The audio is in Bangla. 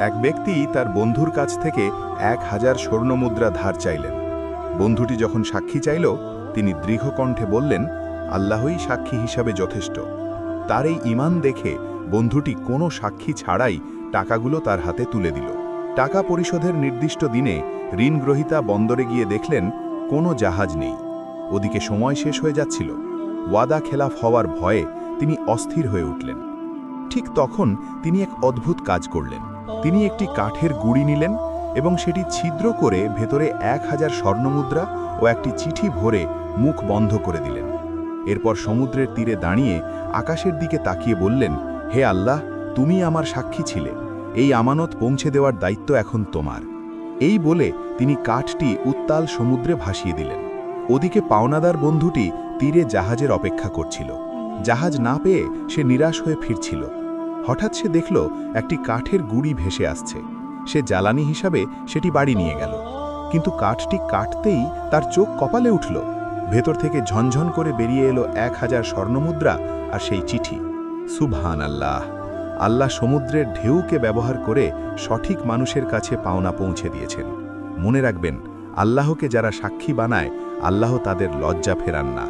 এক ব্যক্তি তার বন্ধুর কাছ থেকে 1000 স্বর্ণমুদ্রা ধার চাইলেন। বন্ধুটি যখন সাক্ষী চাইল, তিনি দৃঢ়কণ্ঠে বললেন, আল্লাহই সাক্ষী হিসাবে যথেষ্ট। তার এই ঈমান দেখে বন্ধুটি কোনো সাক্ষী ছাড়াই টাকাগুলো তার হাতে তুলে দিল। টাকা পরিশোধের নির্দিষ্ট দিনে ঋণগ্রহীতা বন্দরে গিয়ে দেখলেন কোনো জাহাজ নেই। ওদিকে সময় শেষ হয়ে যাচ্ছিল। ওয়াদা খেলাফ হওয়ার ভয়ে তিনি অস্থির হয়ে উঠলেন। ঠিক তখন তিনি এক অদ্ভুত কাজ করলেন। তিনি একটি কাঠের গুঁড়ি নিলেন এবং সেটি ছিদ্র করে ভেতরে 1000 স্বর্ণমুদ্রা ও একটি চিঠি ভরে মুখ বন্ধ করে দিলেন। এরপর সমুদ্রের তীরে দাঁড়িয়ে আকাশের দিকে তাকিয়ে বললেন, হে আল্লাহ, তুমি আমার সাক্ষী ছিলে, এই আমানত পৌঁছে দেওয়ার দায়িত্ব এখন তোমার। এই বলে তিনি কাঠটি উত্তাল সমুদ্রে ভাসিয়ে দিলেন। ওদিকে পাওনাদার বন্ধুটি তীরে জাহাজের অপেক্ষা করছিল। জাহাজ না পেয়ে সে নিরাশ হয়ে ফিরছিল। হঠাৎ সে দেখল একটি কাঠের গুঁড়ি ভেসে আসছে। সে জ্বালানি হিসাবে সেটি বাড়ি নিয়ে গেল। কিন্তু কাঠটি কাটতেই তার চোখ কপালে উঠল। ভেতর থেকে ঝনঝন করে বেরিয়ে এলো 1000 স্বর্ণমুদ্রা আর সেই চিঠি। সুবহান আল্লাহ! আল্লাহ সমুদ্রের ঢেউকে ব্যবহার করে সঠিক মানুষের কাছে পাওনা পৌঁছে দিয়েছেন। মনে রাখবেন, আল্লাহকে যারা সাক্ষী বানায়, আল্লাহ তাদের লজ্জা ফেরান না।